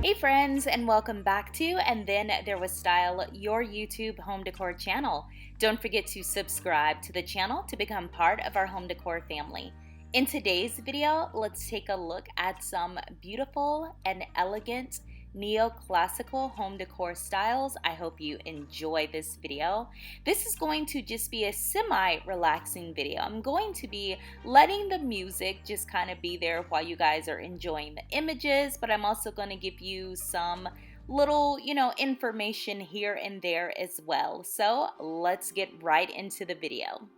Hey friends, and welcome back to And Then There Was Style, your YouTube home decor channel. Don't forget to subscribe to the channel to become part of our home decor family. In today's video, let's take a look at some beautiful and elegant neoclassical home decor styles. I hope you enjoy this video. This is going to just be a semi-relaxing video. I'm going to be letting the music just kind of be there while you guys are enjoying the images, but I'm also going to give you some little, information here and there as well. So let's get right into the video.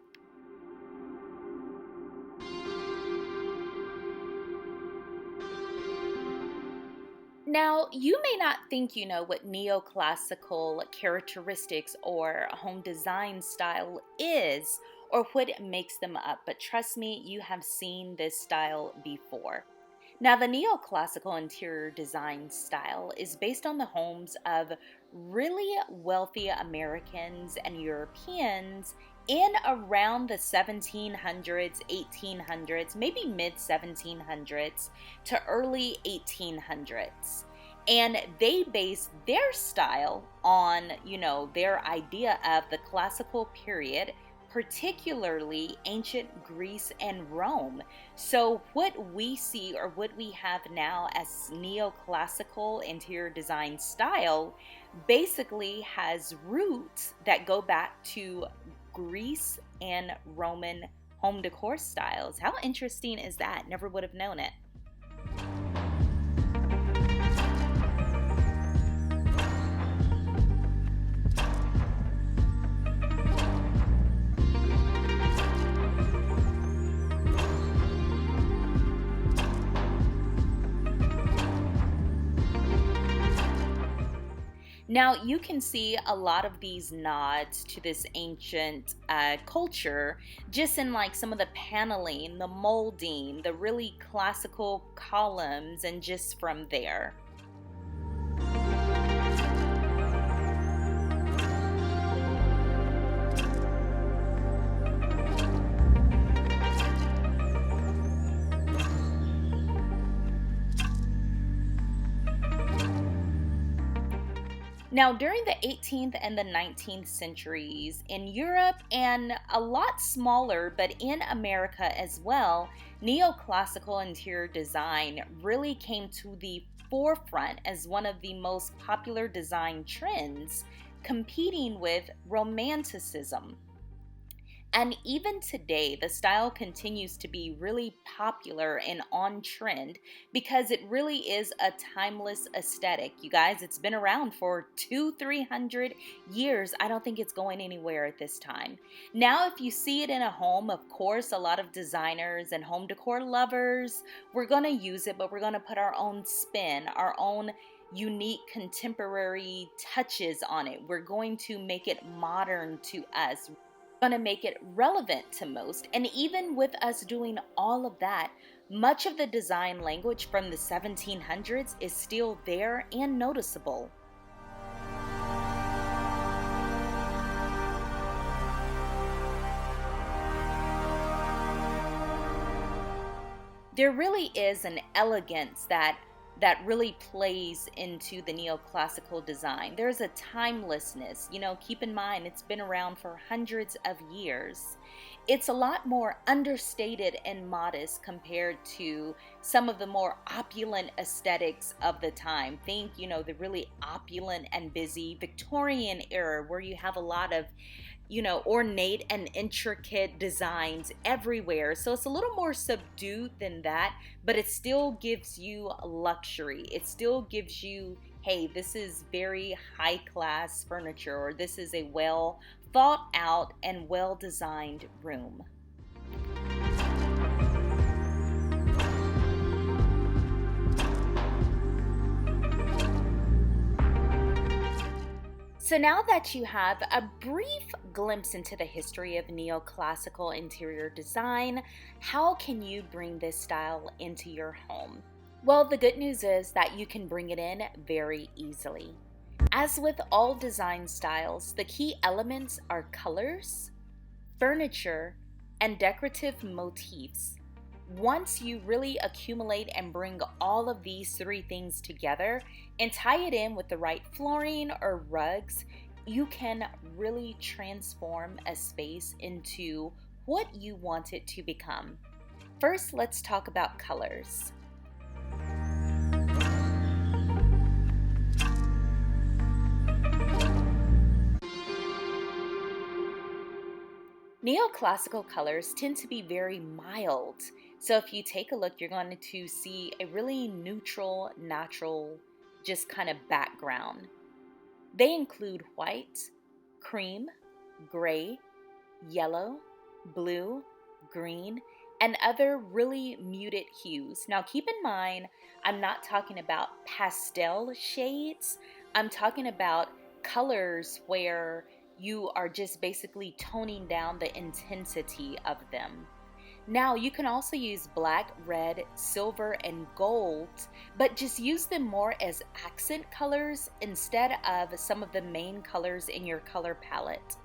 Now, you may not think you know what neoclassical characteristics or home design style is or what makes them up, but trust me, you have seen this style before. Now, the neoclassical interior design style is based on the homes of really wealthy Americans and Europeans in around the 1700s, 1800s, maybe mid 1700s to early 1800s. And they base their style on, their idea of the classical period, particularly ancient Greece and Rome. So what we see or what we have now as neoclassical interior design style basically has roots that go back to Greece and Roman home decor styles. How interesting is that? Never would have known it. Now, you can see a lot of these nods to this ancient culture just in like some of the paneling, the molding, the really classical columns, and just from there. Now, during the 18th and the 19th centuries in Europe and a lot smaller, but in America as well, neoclassical interior design really came to the forefront as one of the most popular design trends, competing with Romanticism. And even today, the style continues to be really popular and on trend because it really is a timeless aesthetic. You guys, it's been around for 300 years. I don't think it's going anywhere at this time. Now, if you see it in a home, of course, a lot of designers and home decor lovers, we're going to use it, but we're going to put our own spin, our own unique contemporary touches on it. We're going to make it modern to us. Going to make it relevant to most. And even with us doing all of that, much of the design language from the 1700s is still there and noticeable. There really is an elegance that really plays into the neoclassical design. There's a timelessness. Keep in mind, it's been around for hundreds of years. It's a lot more understated and modest compared to some of the more opulent aesthetics of the time. Think, the really opulent and busy Victorian era where you have a lot of ornate and intricate designs everywhere. So it's a little more subdued than that, but it still gives you luxury. It still gives you, hey, this is very high class furniture, or this is a well thought out and well designed room. So now that you have a brief glimpse into the history of neoclassical interior design, how can you bring this style into your home? Well, the good news is that you can bring it in very easily. As with all design styles, the key elements are colors, furniture, and decorative motifs. Once you really accumulate and bring all of these three things together and tie it in with the right flooring or rugs, you can really transform a space into what you want it to become. First, let's talk about colors. Neoclassical colors tend to be very mild. So if you take a look, you're going to see a really neutral, natural, just kind of background. They include white, cream, gray, yellow, blue, green, and other really muted hues. Now keep in mind, I'm not talking about pastel shades. I'm talking about colors where you are just basically toning down the intensity of them. Now you can also use black, red, silver, and gold, but just use them more as accent colors instead of some of the main colors in your color palette.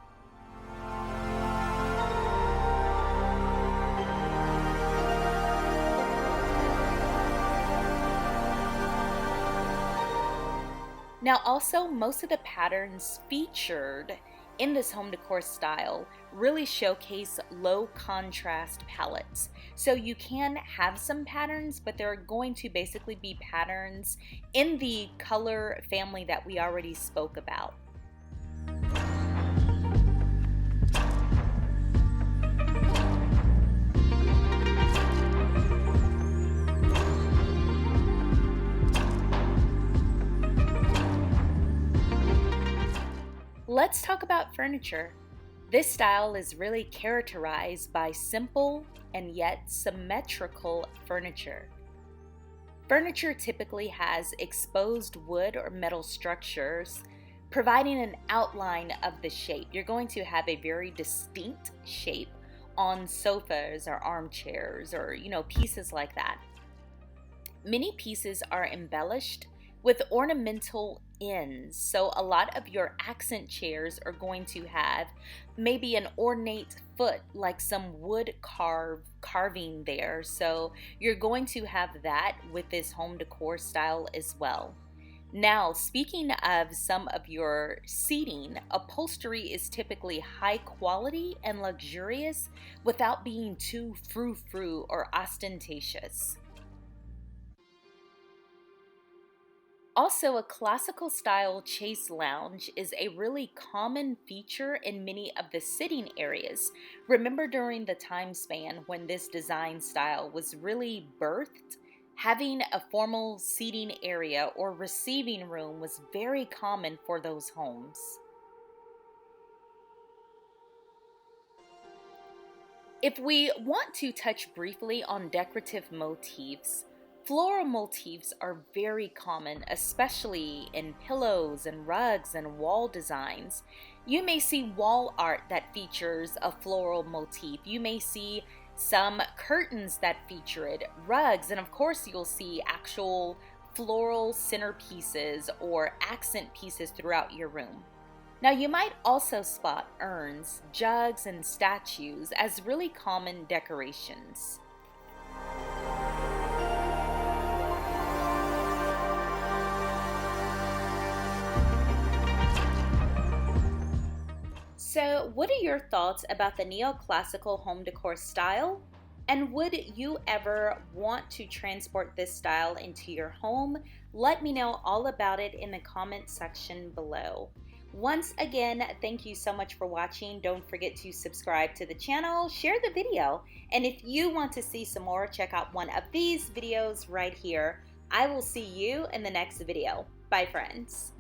Now also, most of the patterns featured in this home decor style really showcase low contrast palettes. So you can have some patterns, but they're going to basically be patterns in the color family that we already spoke about. Let's talk about furniture. This style is really characterized by simple and yet symmetrical furniture. Furniture typically has exposed wood or metal structures, providing an outline of the shape. You're going to have a very distinct shape on sofas or armchairs or, pieces like that. Many pieces are embellished with ornamental ends. So a lot of your accent chairs are going to have maybe an ornate foot, like some wood carving there. So you're going to have that with this home decor style as well. Now, speaking of some of your seating, upholstery is typically high quality and luxurious without being too frou-frou or ostentatious. Also, a classical style chaise lounge is a really common feature in many of the sitting areas. Remember, during the time span when this design style was really birthed, having a formal seating area or receiving room was very common for those homes. If we want to touch briefly on decorative motifs, floral motifs are very common, especially in pillows and rugs and wall designs. You may see wall art that features a floral motif. You may see some curtains that feature it, rugs, and of course you'll see actual floral centerpieces or accent pieces throughout your room. Now you might also spot urns, jugs, and statues as really common decorations. So, what are your thoughts about the neoclassical home decor style? And would you ever want to transport this style into your home? Let me know all about it in the comment section below. Once again, thank you so much for watching. Don't forget to subscribe to the channel, share the video, and if you want to see some more, check out one of these videos right here. I will see you in the next video. Bye, friends.